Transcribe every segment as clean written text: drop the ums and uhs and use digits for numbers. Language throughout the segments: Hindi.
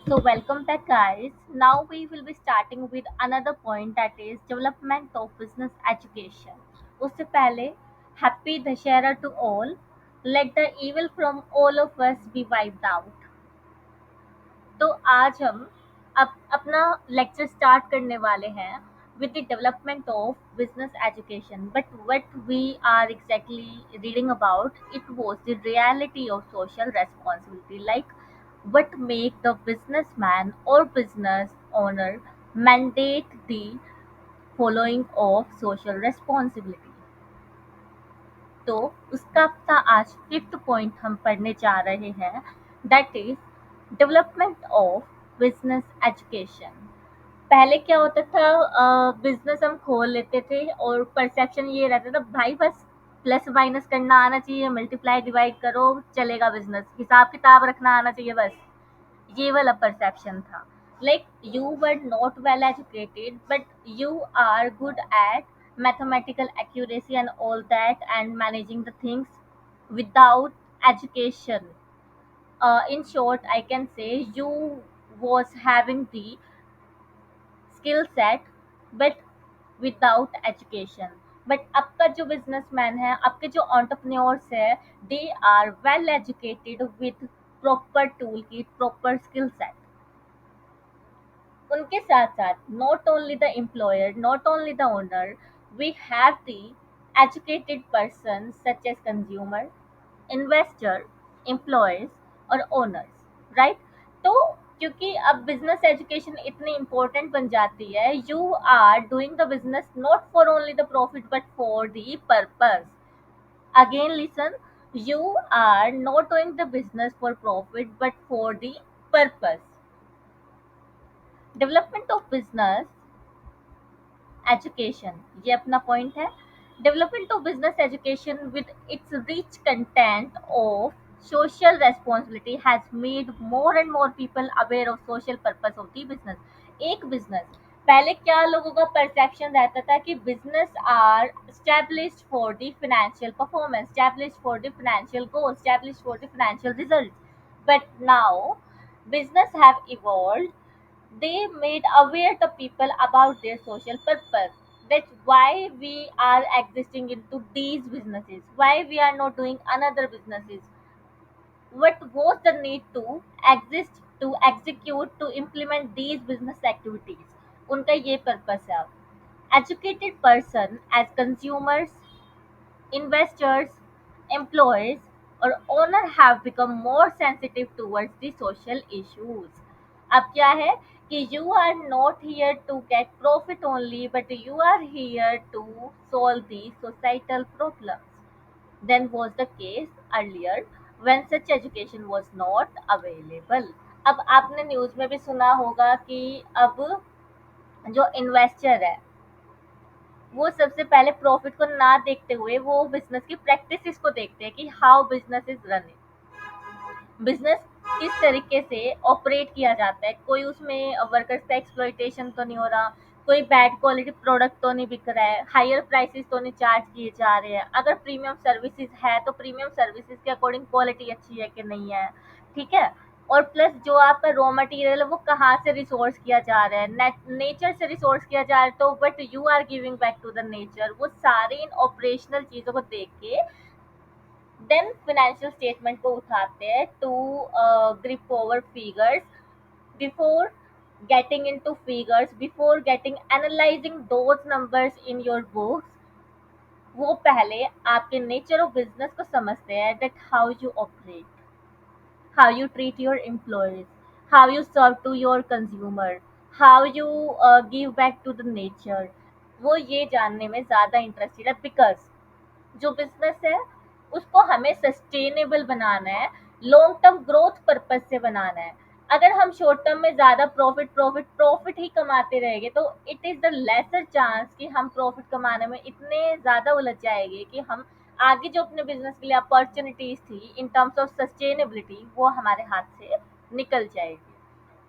So welcome back guys. Now we will be starting with another point that is development of business education. उससे पहले happy Dashera to all. Let the evil from all of us be wiped out. तो आज हम अपना लेक्चर स्टार्ट करने वाले हैं with the development of business education. But what we are exactly reading about, it was the reality of social responsibility. Like what make the businessman or business owner mandate the following of social responsibility. तो उसका अपना आज फिफ्थ पॉइंट हम पढ़ने जा रहे हैं that is development of business education. पहले क्या होता था, बिजनेस हम खोल लेते थे और परसेप्शन ये रहता था भाई बस प्लस माइनस करना आना चाहिए, मल्टीप्लाई डिवाइड करो चलेगा, बिजनेस हिसाब किताब रखना आना चाहिए बस। ये वाला परसेप्शन था। Like you were not well educated but you are good at mathematical accuracy and all that and managing the things without education. In short, I can say you was having the skill set but without education. But आपका जो बिजनेसमैन है, आपके जो entrepreneurs है, they are well educated with proper tool की प्रॉपर स्किल सेट। उनके साथ साथ not only the employer, not only the owner, we have the educated person such as consumer, investor, employees और ओनर्स, राइट। तो क्योंकि अब बिजनेस एजुकेशन इतनी इम्पोर्टेंट बन जाती है, you are doing the business not for only the profit but for the purpose. Again listen, you are not doing the business for profit but for the purpose. Development of business education, ये अपना पॉइंट है। Development of business education with its rich content of social responsibility has made more and more people aware of social purpose of the business. एक बिजनेस, पहले क्या लोगों का परसेप्शन रहता था कि business are established for the financial performance, established for the financial goals, established for the financial results. But now business have evolved. They made aware the people about their social purpose. That's why we are existing into these businesses, why we are not doing another businesses, what was the need to exist, to execute, to implement these business activities. उनका ये पर्पस है। Educated person as consumers, investors, employees, or owner have become more sensitive towards the social issues. अब क्या है कि you are not here to get profit only, but you are here to solve the societal problems than was the case earlier when such education was not available. अब आपने न्यूज़ में भी सुना होगा कि अब जो इन्वेस्टर है वो सबसे पहले प्रॉफिट को ना देखते हुए वो बिजनेस की प्रैक्टिसेस को देखते हैं कि how business is running, business किस तरीके से ऑपरेट किया जाता है, कोई उसमें वर्कर्स का एक्सप्लॉइटेशन तो नहीं हो रहा, कोई बैड क्वालिटी प्रोडक्ट तो नहीं बिक रहा है, हायर प्राइसेस तो नहीं चार्ज किए जा रहे हैं, अगर प्रीमियम सर्विसेज है तो प्रीमियम सर्विसेज के अकॉर्डिंग क्वालिटी अच्छी है कि नहीं है, ठीक है। और प्लस जो आपका रॉ मटेरियल है वो कहाँ से रिसोर्स किया जा रहा है, नेचर से रिसोर्स किया जा रहा है, तो but you are giving back to the nature, वो सारे इन ऑपरेशनल चीज़ों को देख के देन फाइनेंशियल स्टेटमेंट को उठाते हैं to grip over figures before getting into figures, before getting analyzing those numbers in your books, वो पहले आपके नेचर ऑफ बिजनेस को समझते हैं, that how you operate, how you treat your employees, how you serve to your consumer, how you give back to the nature। वो ये जानने में ज़्यादा इंटरेस्टेड है बिकॉज जो बिजनेस है उसको हमें सस्टेनेबल बनाना है, लॉन्ग टर्म ग्रोथ पर्पज से बनाना है। अगर हम शॉर्ट टर्म में ज़्यादा प्रॉफिट प्रॉफिट प्रॉफिट ही कमाते रहेंगे तो it is the lesser chance कि हम प्रॉफिट कमाने में इतने ज़्यादा उलझ जाएंगे कि हम आगे जो अपने बिजनेस के लिए अपॉर्चुनिटीज थी इन टर्म्स ऑफ सस्टेनेबिलिटी वो हमारे हाथ से निकल जाएगी।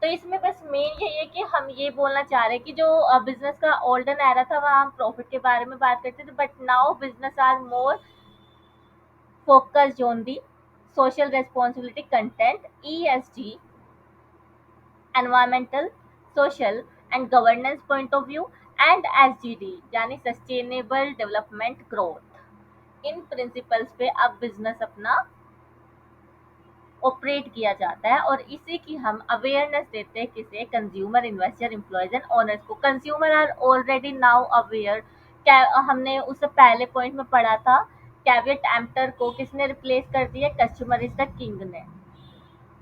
तो इसमें बस मेन यही है कि हम ये बोलना चाह रहे हैं कि जो बिजनेस का ओल्डन एरा था वहाँ हम प्रॉफिट के बारे में बात करते थे, but now business are more focused on the social responsibility content, ESG, environmental, social and governance point of view, and SDG यानी सस्टेनेबल डेवलपमेंट ग्रोथ। इन प्रिंसिपल्स पे अब बिजनेस अपना ऑपरेट किया जाता है और इसी की हम अवेयरनेस देते हैं किसे, consumer, investor, employees and owners को। Consumer are already now aware. क्या हमने उससे पहले पॉइंट में पढ़ा था, कैवियट एम्प्टर को किसने रिप्लेस कर दिया, कस्टमर इज द किंग ने,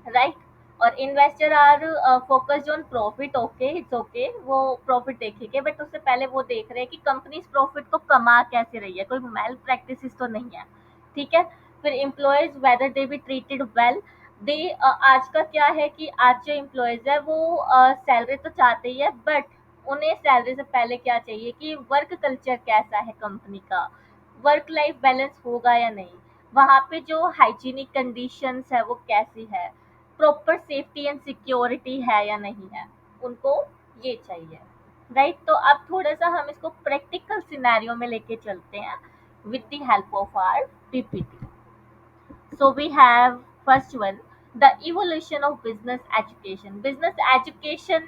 राइट। और investor are focused on profit, okay it's okay, वो प्रॉफिट देखेंगे, बट उससे पहले वो देख रहे हैं कि कंपनी प्रॉफिट को कमा कैसे रही है, कोई मेल प्रैक्टिस तो नहीं है, ठीक है। फिर employees whether they be treated well, they आज का क्या है कि आज जो एम्प्लॉयज है वो सैलरी तो चाहते ही है, बट उन्हें सैलरी से पहले क्या चाहिए कि वर्क कल्चर कैसा है कंपनी का, वर्क लाइफ बैलेंस होगा या नहीं, वहाँ पे जो हाइजीनिक कंडीशंस है वो कैसी है, प्रॉपर सेफ्टी एंड सिक्योरिटी है या नहीं है, उनको ये चाहिए, राइट। तो अब थोड़ा सा हम इसको प्रैक्टिकल सिनेरियो में लेके चलते हैं with the help of our PPT. So we have first one, the evolution of business education. Business education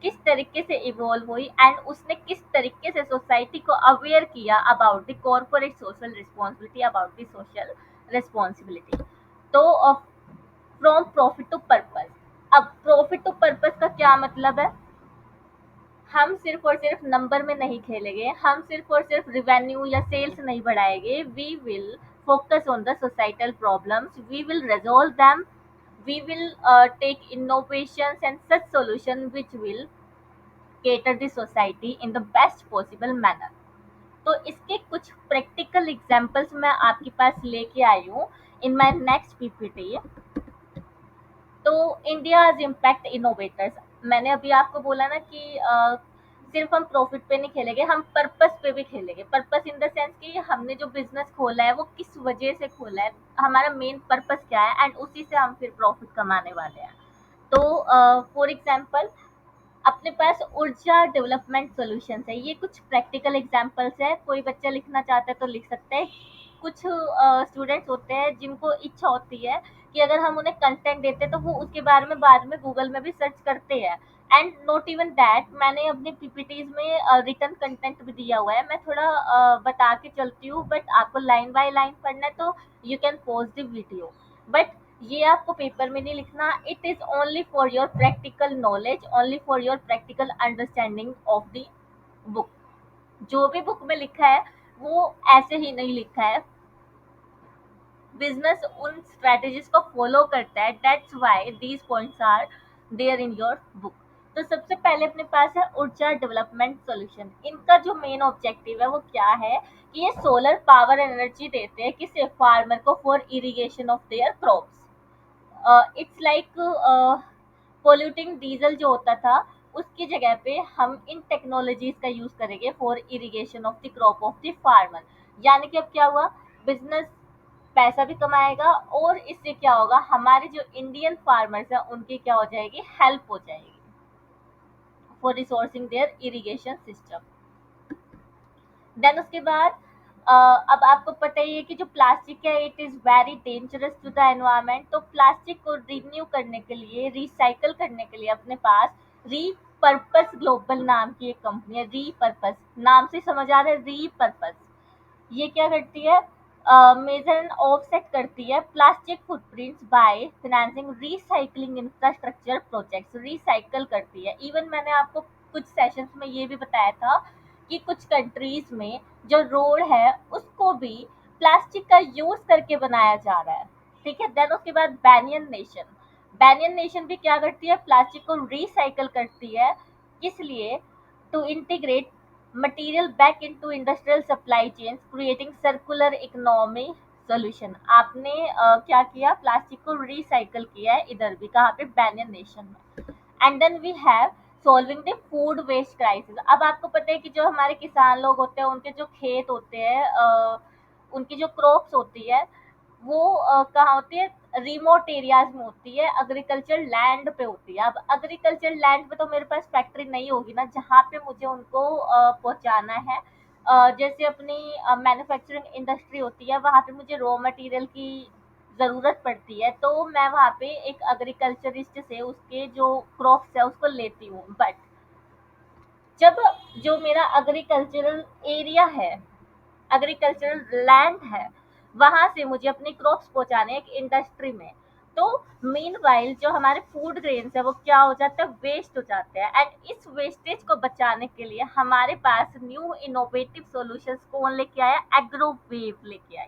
किस तरीके से इवॉल्व हुई एंड उसने किस तरीके से सोसाइटी को अवेयर किया about the corporate social responsibility, about the social responsibility. तो फ्रॉम प्रॉफिट टू पर्पस। अब प्रॉफिट टू पर्पस का क्या मतलब है, हम सिर्फ और सिर्फ नंबर में नहीं खेलेंगे, हम सिर्फ और सिर्फ रिवेन्यू या सेल्स नहीं बढ़ाएंगे, we will focus on the societal problems, we will resolve them, we will take innovations and such solution which will cater the society in the best possible manner। तो इसके कुछ प्रैक्टिकल एग्जांपल्स मैं आपके पास लेके आई हूँ इन माय नेक्स्ट पीपीटी। तो इंडियाज इम्पैक्ट इनोवेटर्स, मैंने अभी आपको बोला ना कि सिर्फ हम प्रॉफिट पे नहीं खेलेंगे, हम पर्पस पे भी खेलेंगे। पर्पस इन द सेंस कि हमने जो बिजनेस खोला है वो किस वजह से खोला है, हमारा मेन पर्पस क्या है, एंड उसी से हम फिर प्रॉफिट कमाने वाले हैं। तो फॉर एग्जांपल अपने पास ऊर्जा डेवलपमेंट सॉल्यूशंस है, ये कुछ प्रैक्टिकल एग्जांपल्स है, कोई बच्चा लिखना चाहता है तो लिख सकते हैं। कुछ स्टूडेंट्स होते हैं जिनको इच्छा होती है कि अगर हम उन्हें कंटेंट देते हैं तो वो उसके बारे में बाद में गूगल में भी सर्च करते हैं, एंड नॉट इवन दैट, मैंने अपनी पीपीटीज में रिटन कंटेंट भी दिया हुआ है, मैं थोड़ा बता के चलती हूँ, बट आपको लाइन बाय लाइन पढ़ना है तो you can pause the video, but ये आपको पेपर में नहीं लिखना, it is only for your practical knowledge, only for your practical understanding of the book. जो भी बुक में लिखा है वो ऐसे ही नहीं लिखा है, बिजनेस उन स्ट्रेटेजीज को फॉलो करता है, that's why these points are there in your book. तो सबसे पहले अपने पास है ऊर्जा डेवलपमेंट सॉल्यूशन। इनका जो मेन ऑब्जेक्टिव है वो क्या है कि ये सोलर पावर एनर्जी देते हैं किसे, फार्मर को, for irrigation of their crops. It's like polluting diesel जो होता था उसकी जगह पे हम इन टेक्नोलॉजीज का यूज करेंगे for irrigation of the crop of the farmer. यानी कि अब क्या हुआ, बिजनेस पैसा भी कमाएगा और इससे क्या होगा, हमारे जो इंडियन फार्मर्स हैं उनकी क्या हो जाएगी, हेल्प हो जाएगी for resourcing their irrigation system. Then उसके बाद अब आपको पता ही है कि जो प्लास्टिक है it is very dangerous to the environment. तो प्लास्टिक को रिन्यू करने के लिए, रिसाइकल करने के लिए अपने पास रीपर्पस ग्लोबल नाम की एक कंपनी है। रीपर्पस नाम से समझ आ रहा है, रीपर्पस ये क्या करती है, मेजर एंड ऑफसेट करती है plastic footprints by financing recycling infrastructure projects, recycle करती है। इवन मैंने आपको कुछ सेशंस में ये भी बताया था कि कुछ कंट्रीज में जो रोड है उसको भी प्लास्टिक का यूज करके बनाया जा रहा है, ठीक है। देन उसके बाद बैनियन नेशन, बैनियन नेशन भी क्या करती है, प्लास्टिक को रिसाइकल करती है, किस लिए, to integrate material back into industrial supply chains creating circular economy solution. आपने क्या किया, प्लास्टिक को रिसाइकल किया है, इधर भी कहाँ पे, बैनियन नेशन में। And then we have solving the food waste crisis. अब आपको पता है कि जो हमारे किसान लोग होते हैं उनके जो खेत होते हैं, उनकी जो क्रॉप्स होती है वो कहाँ होती है, रिमोट एरियाज में होती है, एग्रीकल्चर लैंड पे होती है। अब एग्रीकल्चर लैंड पे तो मेरे पास फैक्ट्री नहीं होगी ना जहाँ पे मुझे उनको पहुँचाना है। जैसे अपनी मैन्युफैक्चरिंग इंडस्ट्री होती है वहाँ पे मुझे रॉ मटेरियल की ज़रूरत पड़ती है, तो मैं वहाँ पे एक एग्रीकल्चरिस्ट से उसके जो क्रॉप्स है उसको लेती हूँ। बट जब जो मेरा एग्रीकल्चरल एरिया है, एग्रीकल्चरल लैंड है, वहाँ से मुझे अपने क्रॉप्स पहुँचाने हैं एक इंडस्ट्री में। तो मीनवाइल जो हमारे फूड ग्रेन्स है वो क्या हो जाता है, वेस्ट हो जाते हैं। एंड इस वेस्टेज को बचाने के लिए हमारे पास न्यू इनोवेटिव सॉल्यूशंस कौन लेके आया, एग्रोवेव लेके आई।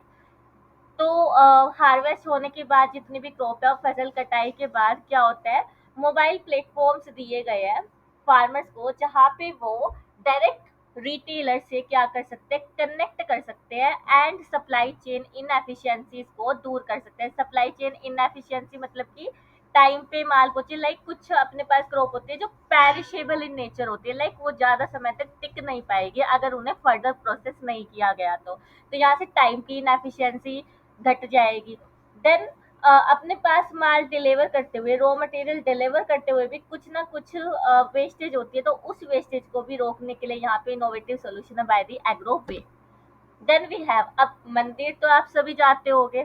तो हार्वेस्ट होने के बाद जितनी भी क्रॉप है, फसल कटाई के बाद क्या होता है, मोबाइल प्लेटफॉर्म्स दिए गए हैं फार्मर्स को, जहाँ पे वो डायरेक्ट रिटेलर से क्या कर सकते हैं, कनेक्ट कर सकते हैं एंड सप्लाई चेन इनएफिशिएंसीज को दूर कर सकते हैं। सप्लाई चेन इनएफिशिएंसी मतलब कि टाइम पे माल पहुंचे। लाइक कुछ अपने पास क्रॉप होती है जो पेरिशेबल इन नेचर होती है, लाइक वो ज्यादा समय तक टिक नहीं पाएगी अगर उन्हें फर्दर प्रोसेस नहीं किया गया तो यहाँ से टाइम की इनएफिशिएंसी घट जाएगी। देन अपने पास माल डिलीवर करते हुए, रॉ मटेरियल डिलीवर करते हुए भी कुछ ना कुछ वेस्टेज होती है, तो उस वेस्टेज को भी रोकने के लिए यहाँ पे इनोवेटिव सोल्यूशन है by the agro way. Then we have, अब मंदिर तो आप सभी जाते होगे,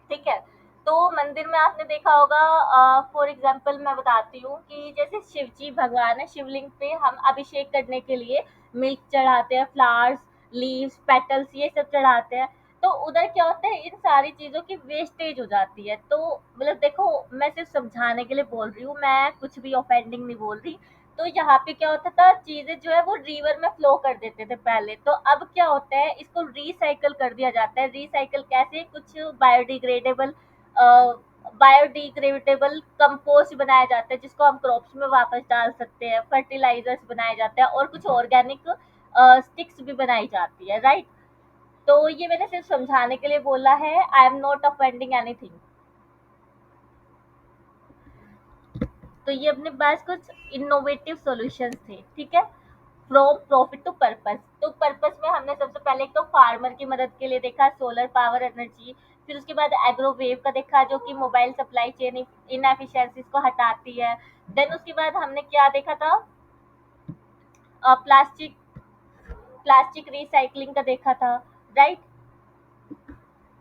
ठीक है। तो मंदिर में आपने देखा होगा, फॉर एग्जाम्पल मैं बताती हूँ कि जैसे शिव जी भगवान है, शिवलिंग पे हम अभिषेक करने के लिए मिल्क चढ़ाते हैं, फ्लावर्स, लीव्स, पेटल्स ये सब चढ़ाते हैं। तो उधर क्या होता है, इन सारी चीजों की वेस्टेज हो जाती है। तो मतलब देखो, मैं सिर्फ समझाने के लिए बोल रही हूँ, मैं कुछ भी ऑफेंडिंग नहीं बोल रही। तो यहाँ पे क्या होता था, चीजें जो है वो रिवर में फ्लो कर देते थे पहले, तो अब क्या होता है, इसको रिसाइकल कर दिया जाता है। रिसाइकल कैसे, कुछ बायोडिग्रेडेबल बायोडिग्रेडेबल कंपोस्ट बनाया जाता है जिसको हम क्रॉप्स में वापस डाल सकते हैं, फर्टिलाइजर्स बनाए जाते हैं और कुछ ऑर्गेनिक स्टिक्स भी बनाई जाती है, राइट। तो ये मैंने सिर्फ समझाने के लिए बोला है, आई एम नॉट अफेंडिंग एनीथिंग। तो ये अपने पास कुछ इनोवेटिव सॉल्यूशंस थे, ठीक है। फ्रॉम प्रॉफिट टू पर्पस, तो पर्पस में हमने सबसे पहले एक तो फार्मर की मदद के लिए देखा, सोलर पावर एनर्जी। फिर उसके बाद एग्रोवेव का देखा, जो कि मोबाइल सप्लाई चेन इनएफिशिएंसीज को हटाती है। देन उसके बाद हमने क्या देखा था, प्लास्टिक प्लास्टिक रिसाइकलिंग का देखा था, राइट।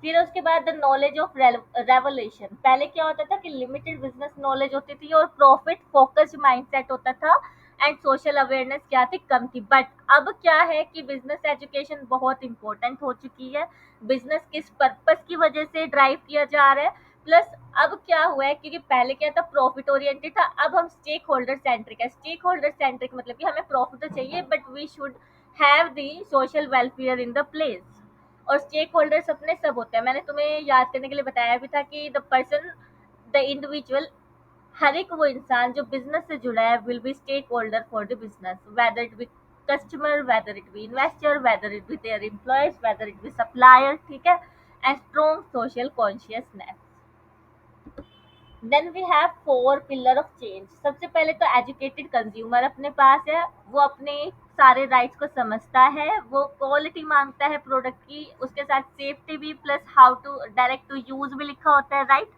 फिर उसके बाद द नॉलेज ऑफ रेवोल्यूशन, पहले क्या होता था कि लिमिटेड बिजनेस नॉलेज होती थी और प्रॉफिट फोकस्ड माइंडसेट होता था, एंड सोशल अवेयरनेस क्या थी, कम थी। बट अब क्या है कि बिजनेस एजुकेशन बहुत इंपॉर्टेंट हो चुकी है। बिजनेस किस पर्पस की वजह से ड्राइव किया जा रहा है, प्लस अब क्या हुआ है, क्योंकि पहले क्या था, प्रॉफिट ओरिएंटेड था, अब हम स्टेक होल्डर सेंट्रिक है। स्टेक होल्डर सेंट्रिक मतलब कि हमें प्रॉफिट तो चाहिए but we should have the social welfare in the place. और स्टेक होल्डर्स अपने सब होते हैं, मैंने तुम्हें याद करने के लिए बताया भी था कि द पर्सन, द इंडिविजुअल, हर एक वो इंसान जो बिजनेस से जुड़ा है will be stakeholder for the business, whether it be customer, whether it be investor, whether it be their employees, whether it be supplier, ठीक है। And strong social consciousness. Then we have four pillar of change. सबसे पहले तो एजुकेटेड कंज्यूमर अपने पास है, वो अपने सारे राइट्स को समझता है, वो क्वालिटी मांगता है प्रोडक्ट की, उसके साथ सेफ्टी भी, plus how to direct to use भी लिखा होता है, राइट।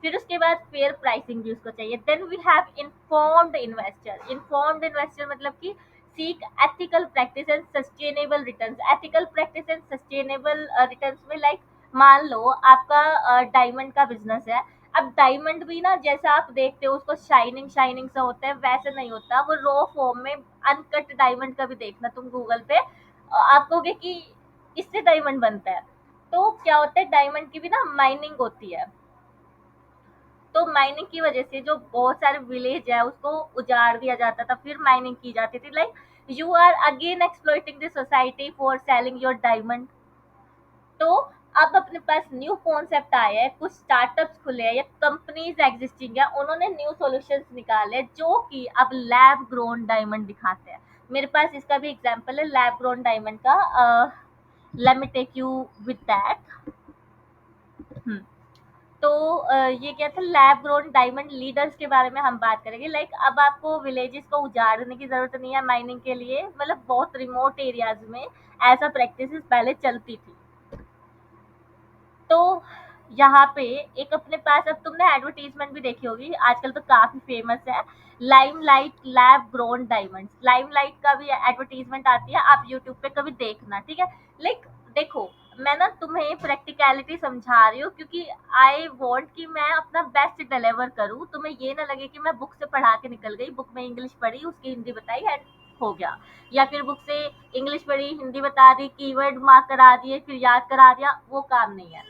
फिर उसके बाद फेयर प्राइसिंग भी उसको चाहिए। Then we have informed investor. Informed investor मतलब कि seek ethical practice and sustainable returns. Ethical practice and sustainable returns में लाइक, मान लो आपका डायमंड का बिजनेस है। अब डायमंड भी ना, जैसा आप देखते हो उसको शाइनिंग शाइनिंग सा होता है, वैसे नहीं होता वो, रॉ फॉर्म में। अनकट डायमंड का भी देखना तुम गूगल पे, आप कहोगे कि इससे डायमंड बनता है। तो क्या होता है, डायमंड की भी ना माइनिंग होती है। तो माइनिंग की वजह से जो बहुत सारे विलेज है उसको उजाड़ दिया जाता था, फिर माइनिंग की जाती थी। Like you are again exploiting the society for selling your diamond. तो अब अपने पास न्यू कॉन्सेप्ट आया है, कुछ स्टार्टअप्स खुले हैं या कंपनीज एग्जिस्टिंग है, उन्होंने न्यू सॉल्यूशंस निकाले जो कि अब लैब ग्रोन डायमंड दिखाते हैं। मेरे पास इसका भी एग्जांपल है लैब ग्रोन डायमंड का। Let me take you with that. तो ये क्या था, लैब ग्रोन डायमंड लीडर्स के बारे में हम बात करेंगे। लाइक अब आपको विलेजेस को उजाड़ने की जरूरत नहीं है माइनिंग के लिए, मतलब बहुत रिमोट एरियाज में ऐसा प्रैक्टिसेस पहले चलती थी। तो यहाँ पे एक अपने पास, अब तुमने एडवर्टीजमेंट भी देखी होगी, आजकल तो काफी फेमस है, limelight lab grown diamonds. Limelight का भी एडवर्टीजमेंट आती है, आप यूट्यूब पे कभी देखना, ठीक है। लाइक देखो, मैं ना तुम्हें प्रैक्टिकलिटी समझा रही हूँ, क्योंकि आई वांट कि मैं अपना बेस्ट डिलीवर करूँ, तुम्हें ये ना लगे कि मैं बुक से पढ़ा के निकल गई, बुक में इंग्लिश पढ़ी, उसकी हिंदी बताई एंड हो गया, या फिर बुक से इंग्लिश पढ़ी, हिंदी बता दी, कीवर्ड मार्क करा दिए, फिर याद करा दिया, वो काम नहीं है।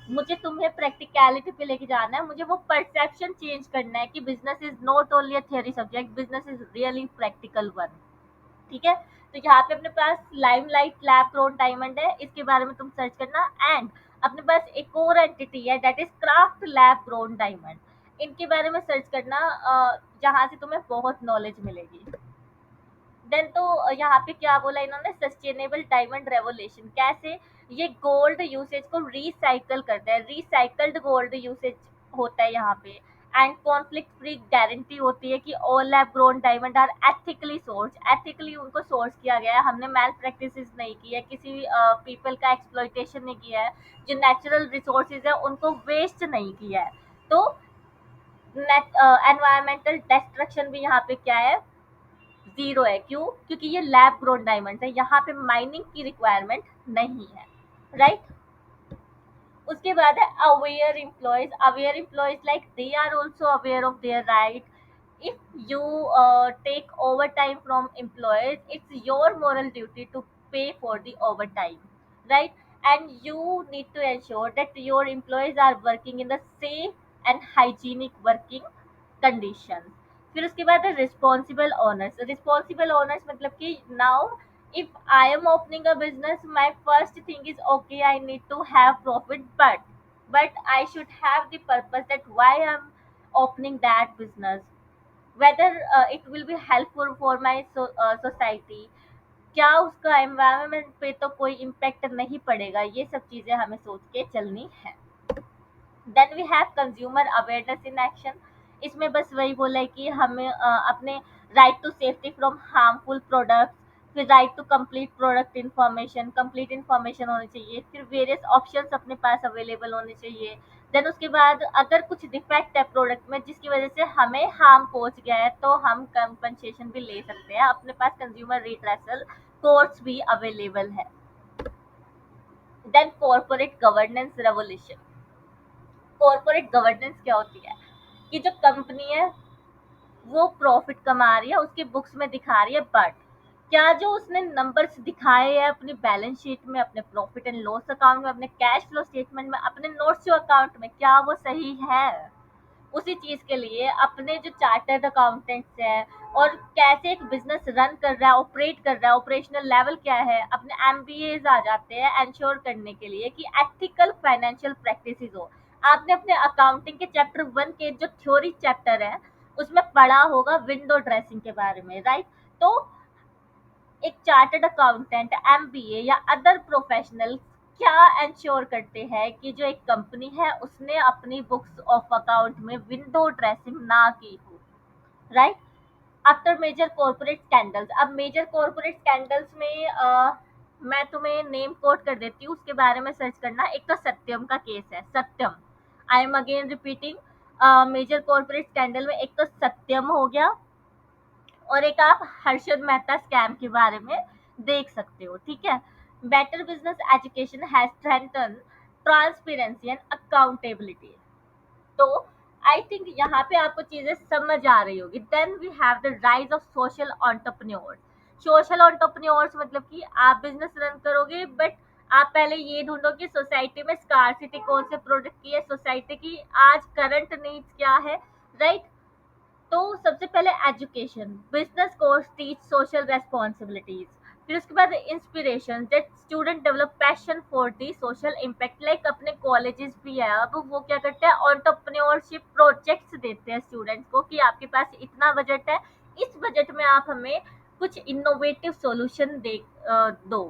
मुझे तुम्हें प्रैक्टिकलिटी पे लेके जाना है, मुझे वो परसेप्शन चेंज करना है कि business is not only a theory subject, business is really practical one. ठीक है, तो यहाँ पे अपने पास लाइमलाइट लैब ग्रोन डायमंड है, इसके बारे में तुम सर्च करना। एंड अपने पास एक और एंटिटी है that is craft lab grown diamond, इनके बारे में सर्च करना, जहाँ से तुम्हें बहुत नॉलेज मिलेगी। देन तो यहाँ पे क्या बोला इन्होंने, सस्टेनेबल डायमंड रेवोल्यूशन, कैसे ये गोल्ड यूसेज को रिसाइकल करता है, रिसाइकल्ड गोल्ड यूसेज होता है यहाँ पे। एंड कॉन्फ्लिक्ट फ्री गारंटी होती है कि all lab grown diamond are ethically source, ethically उनको सोर्स किया गया है, हमने मैल प्रैक्टिसेस नहीं की है, किसी पीपल का एक्सप्लॉइटेशन नहीं किया है, जो नेचुरल रिसोर्सेज है उनको वेस्ट नहीं किया है। तो एनवायरमेंटल डिस्ट्रक्शन भी यहाँ पे क्या है, ज़ीरो है। क्यों? क्योंकि ये लैब ग्रोन डायमंड्स है, यहाँ पे माइनिंग की रिक्वायरमेंट नहीं है, राइट? उसके बाद है aware employees, aware employees like they are also aware of their right. If you take overtime from employees, it's your moral duty to pay for the overtime, right? And you need to ensure that your employees are working in the safe and hygienic working conditions. फिर उसके बाद है रिस्पॉन्सिबल ओनर्स, रिस्पॉन्सिबल ओनर्स मतलब कि now if I am opening a business, my first thing is okay, I need to have profit, but I should have the purpose that why I'm opening that business, whether it will be helpful for my society, क्या उसका एनवायरनमेंट पे तो कोई इम्पेक्ट नहीं पड़ेगा, ये सब चीजें हमें सोच के चलनी है। Then we have consumer awareness in action, इसमें बस वही बोला है कि हमें अपने right to safety from harmful products, फिर right to complete product information, complete information होनी चाहिए, फिर वेरियस ऑप्शंस अपने पास अवेलेबल होने चाहिए। देन उसके बाद अगर कुछ डिफेक्ट है प्रोडक्ट में जिसकी वजह से हमें हार्म पहुंच गया है तो हम कंपनसेशन भी ले सकते हैं, अपने पास कंज्यूमर रिट्रेसल कोर्ट्स भी अवेलेबल है। Then corporate governance revolution, corporate governance क्या होती है कि जो कंपनी है वो प्रॉफिट कमा रही है, उसकी बुक्स में दिखा रही है, बट क्या जो उसने नंबर्स दिखाए हैं अपनी बैलेंस शीट में, अपने प्रॉफिट एंड लॉस अकाउंट में, अपने कैश फ्लो स्टेटमेंट में, अपने नोट्स टू अकाउंट में, क्या वो सही है? उसी चीज के लिए अपने जो चार्टर्ड अकाउंटेंट्स हैं और कैसे एक बिजनेस रन कर रहा है, ऑपरेट कर रहा है, ऑपरेशनल लेवल क्या है, अपने एमबीएज आ जाते हैं इंश्योर करने के लिए कि एथिकल फाइनेंशियल प्रैक्टिसेस हो। आपने अपने अकाउंटिंग के चैप्टर 1 के जो थ्योरी चैप्टर है उसमें पढ़ा होगा विंडो ड्रेसिंग के बारे में, राइट? तो एक चार्टर्ड अकाउंटेंट, एमबीए या अदर प्रोफेशनल क्या इंश्योर करते हैं कि जो एक कंपनी है उसने अपनी बुक्स ऑफ अकाउंट में विंडो ड्रेसिंग ना की हो, right? After major corporate scandals, अब मेजर कॉर्पोरेट स्कैंडल्स में मैं तुम्हें नेम कोट कर देती हूँ, उसके बारे में सर्च करना। एक तो सत्यम का केस है, Satyam, I am again repeating, major corporate scandal में एक तो सत्यम हो गया, और एक आप हर्षद मेहता स्कैम के बारे में देख सकते हो, ठीक है? Better business education has strengthen transparency and accountability. तो आई थिंक यहाँ पे आपको चीजें समझ आ रही होगी। Then we have the rise of social entrepreneurs, social entrepreneurs मतलब कि आप बिजनेस रन करोगे बट आप पहले ये ढूंढो कि सोसाइटी में स्कार्सिटी कौन से प्रोडक्ट की है, सोसाइटी की आज करंट नीड्स क्या है, राइट? तो सबसे पहले education, business course teach social responsibilities. फिर उसके बाद inspiration, that student develop passion for the social impact, like अपने कॉलेजेस भी है अब वो क्या करते हैं, एंटरप्रेन्योरशिप प्रोजेक्ट्स देते हैं स्टूडेंट्स को कि आपके पास इतना बजट है, इस बजट में आप हमें कुछ इनोवेटिव सॉल्यूशन दे दो,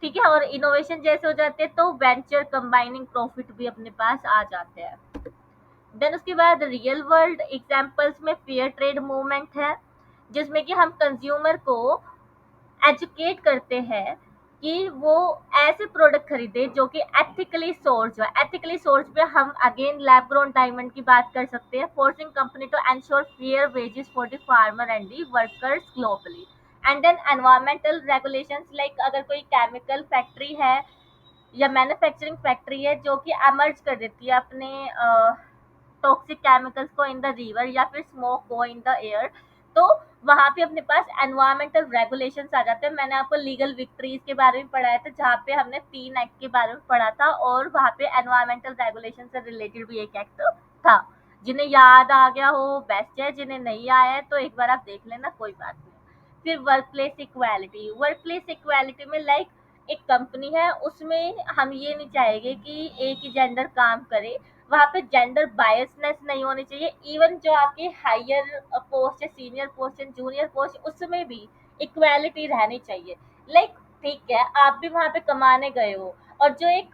ठीक है? और इनोवेशन जैसे हो जाते हैं तो वेंचर कंबाइनिंग प्रॉफिट भी अपने पास आ जाते हैं। देन उसके बाद रियल वर्ल्ड एग्जांपल्स में फेयर ट्रेड मूवमेंट है, जिसमें कि हम कंज्यूमर को एजुकेट करते हैं कि वो ऐसे प्रोडक्ट खरीदे जो कि एथिकली सोर्स हो। एथिकली सोर्स पे हम अगेन लैब ग्रोन डायमंड की बात कर सकते हैं, forcing company to ensure fair wages for the farmer and the workers globally. And then environmental regulations, like अगर कोई केमिकल फैक्ट्री है या मैन्युफैक्चरिंग फैक्ट्री है जो कि एमर्ज कर देती है अपने टॉक्सिक केमिकल्स को इन द रिवर या फिर स्मोक को इन द एयर, तो वहाँ पे अपने पास एनवायरमेंटल रेगुलेशंस आ जाते हैं। मैंने आपको लीगल विक्ट्रीज के बारे में पढ़ाया था जहाँ पे हमने 3 एक्ट के बारे में पढ़ा था, और वहाँ पे एनवायरमेंटल रेगुलेशन से रिलेटेड भी एक एक्ट था। जिन्हें याद आ गया हो बेस्ट है, जिन्हें नहीं आया है तो एक बार आप देख लेना, कोई बात नहीं। फिर वर्क प्लेस इक्वालिटी में लाइक एक कंपनी है, उसमें हम ये नहीं चाहेंगे कि एक ही जेंडर काम करे, वहाँ पे जेंडर बायसनेस नहीं होनी चाहिए। इवन जो आपकी हायर पोस्ट है, सीनियर पोस्ट है, जूनियर पोस्ट, उसमें भी इक्वालिटी रहनी चाहिए। लाइक ठीक है, आप भी वहाँ पे कमाने गए हो, और जो एक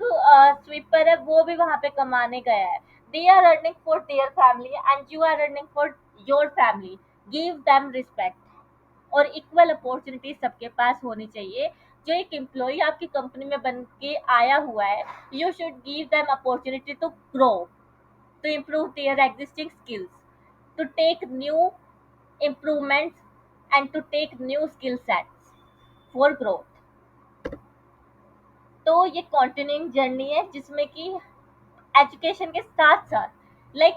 स्वीपर है वो भी वहाँ पे कमाने गया है। They are earning for their family and you are earning for your family. Give them respect, और इक्वल अपॉर्चुनिटी सबके पास होनी चाहिए। जो एक एम्प्लॉय आपकी कंपनी में बन के आया हुआ है, you should give them opportunity to grow, to improve their existing skills, to take new improvements and to take new skill sets for growth। तो ये कंटिन्यूइंग जर्नी है जिसमें कि एजुकेशन के साथ साथ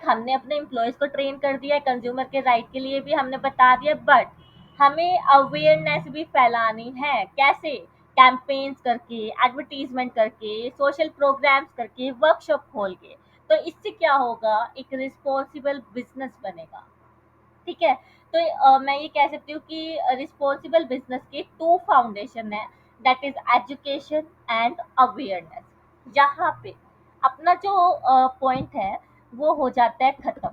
हमने अपने एम्प्लॉयज को ट्रेन कर दिया है, कंज्यूमर के राइट के लिए भी हमने बता दिया, बट हमें अवेयरनेस भी फैलानी है। कैसे? कैंपेन्स करके, एडवर्टीजमेंट करके, सोशल प्रोग्राम्स करके, वर्कशॉप खोल के। तो इससे क्या होगा, एक रिस्पॉन्सिबल बिजनेस बनेगा। ठीक है? तो मैं ये कह सकती हूँ कि रिस्पॉन्सिबल बिजनेस के टू फाउंडेशन है, that is education and awareness. यहाँ पे अपना जो पॉइंट है वो हो जाता है खत्म।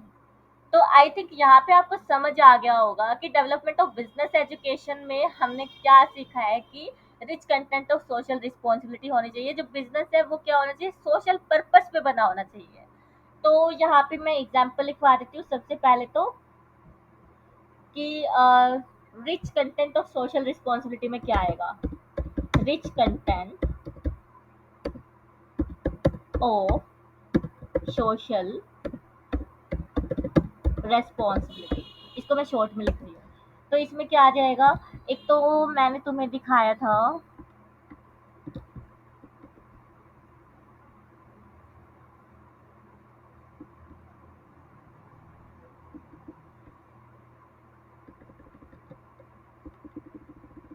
तो आई थिंक यहाँ पे आपको समझ आ गया होगा कि डेवलपमेंट ऑफ बिजनेस एजुकेशन में हमने क्या सीखा है कि rich content of social responsibility होनी चाहिए। जो बिजनेस है वो क्या होना चाहिए, सोशल पर्पस पे बना होना चाहिए। तो यहाँ पे मैं एग्जांपल लिखवा देती हूँ सबसे पहले तो, कि rich content of social responsibility में क्या आएगा। Rich content of social responsibility, इसको मैं शॉर्ट में लिख रही हूँ। तो इसमें क्या आ जाएगा, एक तो मैंने तुम्हें दिखाया था,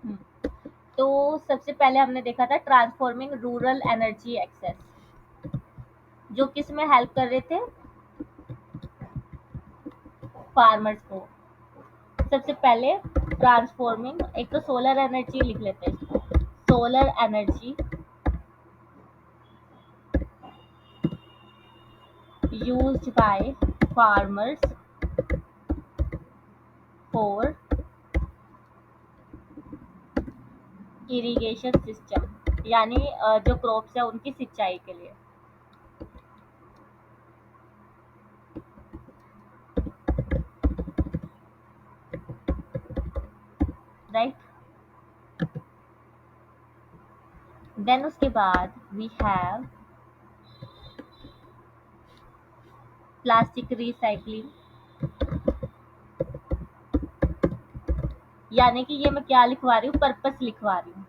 हम्म, तो सबसे पहले हमने देखा था ट्रांसफॉर्मिंग रूरल एनर्जी एक्सेस, जो किस में हेल्प कर रहे थे, फार्मर्स को। सबसे पहले ट्रांसफॉर्मिंग, एक तो सोलर एनर्जी लिख लेते हैं इसको, solar energy used by farmers for irrigation system, यानी जो क्रॉप्स है उनकी सिंचाई के लिए। राइट? देन उसके बाद वी हैव प्लास्टिक रिसाइकलिंग, यानी कि ये मैं क्या लिखवा रही हूँ, पर्पस लिखवा रही हूँ।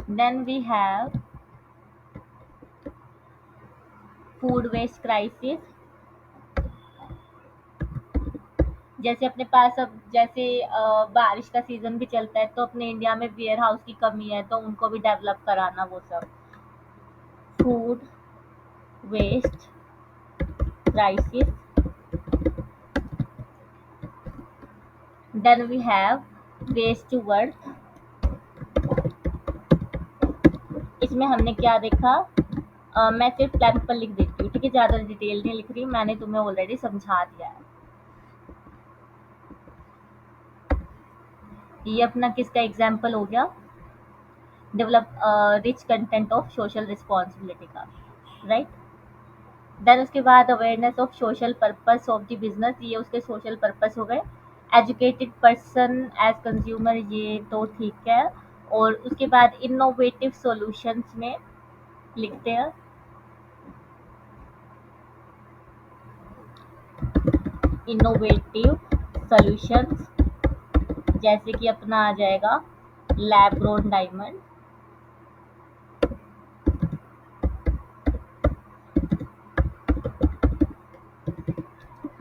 Then we have food waste crisis, जैसे अपने पास अब जैसे बारिश का सीजन भी चलता है, तो अपने इंडिया में वेयर हाउस की कमी है, तो उनको भी डेवलप कराना वो सब। Food waste crisis, then we have waste to worth. इसमें हमने क्या देखा, मैं सिर्फ प्लान पर लिख देती हूँ, ठीक है, ज़्यादा डिटेल नहीं लिख रही, मैंने तुम्हें ऑलरेडी समझा दिया है। ये अपना किसका एग्जाम्पल हो गया, develop rich content of social responsibility का। राइट? देन उसके बाद awareness of social purpose of the business, ये उसके सोशल पर्पस हो गए। एजुकेटेड पर्सन एज कंज्यूमर, ये तो ठीक है। और उसके बाद इनोवेटिव सॉल्यूशंस में लिखते हैं, इनोवेटिव सॉल्यूशंस, जैसे कि अपना आ जाएगा लैब ग्रोन डायमंड,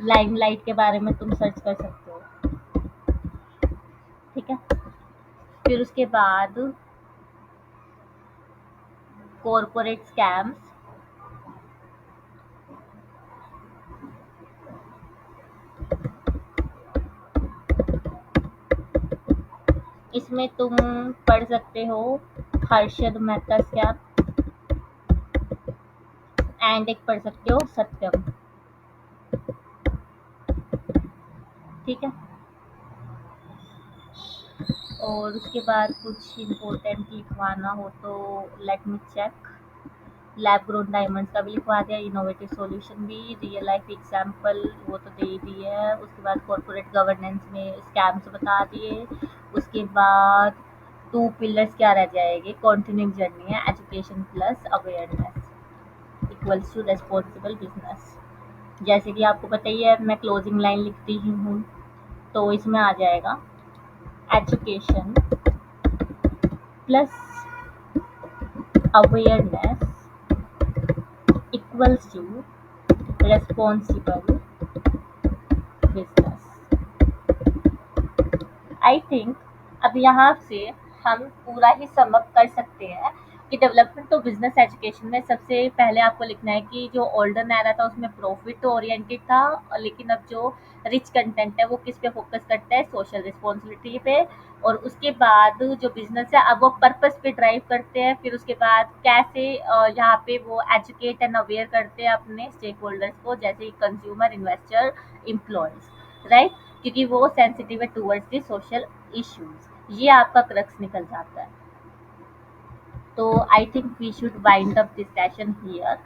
लाइमलाइट के बारे में तुम सर्च कर सकते हो। ठीक है। फिर उसके बाद कॉरपोरेट स्कैम्स, इसमें तुम पढ़ सकते हो हर्षद मेहता स्कैम, एंड एक पढ़ सकते हो सत्यम। ठीक है। और उसके बाद कुछ इम्पोर्टेंट लिखवाना हो तो let me check. Lab grown diamonds का भी लिखवा दिया, इनोवेटिव सॉल्यूशन भी, रियल लाइफ एग्जांपल वो तो दे ही दिए है। उसके बाद कॉर्पोरेट गवर्नेंस में स्कैम्स बता दिए। उसके बाद टू पिलर्स क्या रह जाएंगे, कॉन्टिन्यूइंग जर्नी है, education plus awareness equals to responsible business. जैसे कि आपको पता ही है मैं क्लोजिंग लाइन लिखती ही हूँ, तो इसमें आ जाएगा education plus awareness equals to responsible business। I think अब यहाँ से हम पूरा ही सम अप कर सकते हैं कि डेवलपमेंट ऑफ बिजनेस एजुकेशन में सबसे पहले आपको लिखना है कि जो ओल्डन एरा था उसमें प्रॉफिट ओरिएंटेड था, लेकिन अब जो रिच कंटेंट है वो किस पे फोकस करता है, सोशल रिस्पॉन्सिबिलिटी पे। और उसके बाद जो बिजनेस है अब वो पर्पस पे ड्राइव करते हैं। फिर उसके बाद कैसे यहाँ पे वो एजुकेट एंड अवेयर करते हैं अपने स्टेक होल्डर्स को, जैसे कंज्यूमर, इन्वेस्टर, एम्प्लॉयज, राइट, क्योंकि वो सेंसिटिव है टूवर्ड्स द सोशल इश्यूज। ये आपका क्रक्स निकल जाता है। तो I think we should wind up this session here,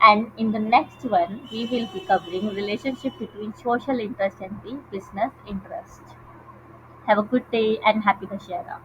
and in the next one we will be covering relationship between social interest and the business interest. Have a good day and happy Dashera.